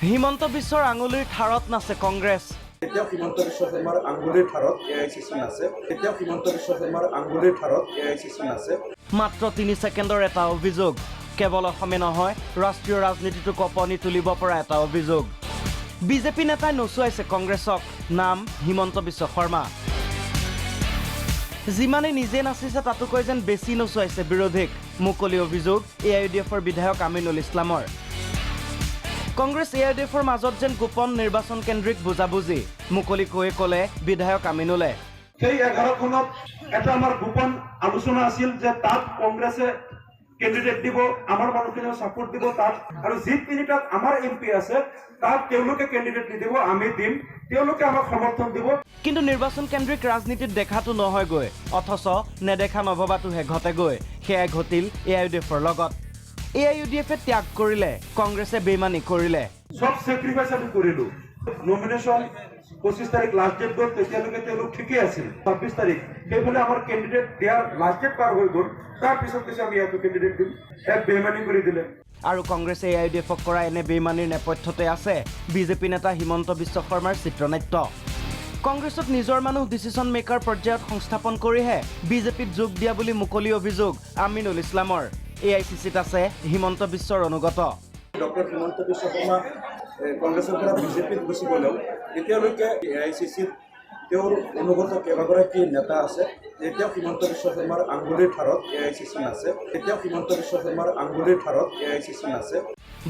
হিমন্ত বিশ্বৰ আঙুলিৰ ঠাৰত নাছে কংগ্ৰেছ। এতিয়াও হিমন্ত বিশ্ব শৰ্মাৰ আঙুলিৰ ঠাৰত AICC নাছে। এতিয়াও হিমন্ত বিশ্ব শৰ্মাৰ আঙুলিৰ ঠাৰত AICC নাছে। মাত্ৰ ৩ ছেকেণ্ডৰ এটা অভিযোগ, কেৱল অসমে নহয় ৰাষ্ট্ৰীয় ৰাজনীতিটো কঁপনি তুলিব পৰা এটা অভিযোগ। বিজেপি নেতাই নচুৱাইছে কংগ্ৰেছক, নাম হিমন্ত বিশ্ব শৰ্মা। যিমানে নিজে নাচিছে তাতোকৈ যেন বেছি নচুৱাইছে বিৰোধীক, মুকলি অভিযোগ AIUDFৰ বিধায়ক আমিনুল ইছলামৰ। কংগ্ৰেছ AIUDFৰ মাজত যেন গোপন নিৰ্বাচন কেন্দ্ৰিক বুজাবুজি, মুকলি কৈ ক'লে বিধায়ক আমিনুলে। সেই 11খনত এটা আমাৰ গোপন আলোচনা আছিল যে তাত কংগ্ৰেছে কেণ্ডিডেট দিব, আমাৰ মানুহখিনিও ছাপোৰ্ট দিব তাত, আৰু যি তিনিটাত আমাৰ MP আছে তাত তেওঁলোকে কেণ্ডিডেট নিদিব, আমি দিম, তেওঁলোকে আমাক সমৰ্থন দিব। কিন্তু নিৰ্বাচন কেন্দ্ৰিক ৰাজনীতিত দেখাটো নহয়গৈ, অথচ নেদেখা নভবাটোহে ঘটেগৈ। সেয়াই ঘটিল AIUDFৰ লগত। AIUDFে ত্যাগ কৰিলে, কংগ্ৰেছে বেইমানি কৰিলে। সব চেক্ৰিফাইচ আমি কৰিলো। নমিনেশ্যন 25 তাৰিখ লাষ্ট ডেট গ'ল, তেতিয়ালৈকে তেওঁলোক ঠিকেই আছিল। 26 তাৰিখ সেইফালে আমাৰ কেণ্ডিডেট দিয়াৰ লাষ্ট ডেট পাৰ হৈ গ'ল, তাৰপিছত কৈছে আমি ইয়াতো কেণ্ডিডেট দিম, এক বেইমানি কৰি দিলে। আৰু কংগ্ৰেছে AIUDFক কৰা এনে বেইমানিৰ নেপথ্যতে আছে বিজেপি নেতা হিমন্ত বিশ্ব শৰ্মাৰ চিত্ৰনাট্য। কংগ্ৰেছত নিজৰ মানুহ ডিচিশ্যন মেকাৰ পৰ্যায়ত সংস্থাপন কৰিহে বিজেপিত যোগ দিয়া বুলি মুকলি অভিযোগ আমিনুল ইছলামৰ। AICCত আছে হিমন্ত বিশ্বৰ অনুগত। ডক্টৰ হিমন্ত বিশ্ব শৰ্মা কংগ্ৰেছৰ পৰা বিজেপিত গুচি গ'লেও এতিয়ালৈকে AICCত তেওঁৰ অনুগত কেইবাগৰাকী নেতা আছে। এতিয়াও হিমন্ত বিশ্ব শৰ্মাৰ আঙুলিৰ ঠাৰত AICC নাছে। এতিয়াও হিমন্ত বিশ্ব শৰ্মাৰ আঙুলিৰ ঠাৰত AICC নাছে।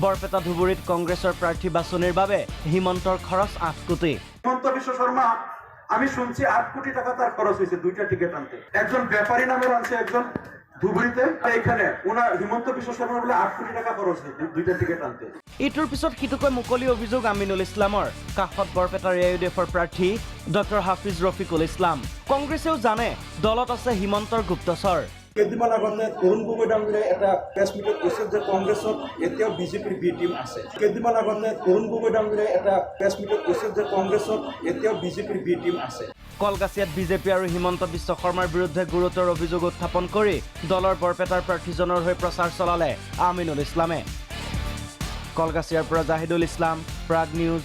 বৰপেটা ধুবুৰীত কংগ্ৰেছৰ প্ৰাৰ্থী বাছনিৰ বাবে হিমন্তৰ খৰচ 8 কোটি। হিমন্ত বিশ্ব শৰ্মা আমি শুনছি 8 কোটি টাকা তাৰ খৰচ হয়েছে দুইটা টিকিট আনতে। একজন ব্যাপাৰী নামেৰ আনছে, একজন ধুবুৰীতে, এখানে ওনাৰ হিমন্ত বিশ্ব শৰ্মা বলে 8 কোটি টাকা খৰচ হয়েছে দুইটা টিকিট আনতে। ইটোৰ পিছত সিটোকৈ মুকলি অভিযোগ আমিনুল ইছলামৰ। কাষত বৰপেটাৰ AIUDFৰ প্ৰাৰ্থী ডক্টৰ হাফিজ ৰফিকুল ইছলাম। কংগ্ৰেছেও জানে দলত আছে হিমন্তৰ গুপ্তচৰ। কেইদিনমান আগতে তৰুণ গগৈ ডাঙৰীয়াই এটা প্ৰেছ মিটত কৈছিল যে কংগ্ৰেছত এতিয়াও বিজেপিৰ বি টিম আছে। কেইদিনমান আগতে তৰুণ গগৈ ডাঙৰীয়াই এটা প্ৰেছ মিটত কৈছিল যে কংগ্ৰেছত এতিয়াও বিজেপিৰ বি টিম আছে। কলগাছিয়াত বিজেপি আৰু হিমন্ত বিশ্ব শৰ্মাৰ বিৰুদ্ধে গুৰুতৰ অভিযোগ উত্থাপন কৰি দলৰ বৰপেটাৰ প্ৰাৰ্থীজনৰ হৈ প্ৰচাৰ চলালে আমিনুল ইছলামে। কলগাছিয়াৰ পৰা জাহিদুল ইছলাম, প্ৰাগ নিউজ।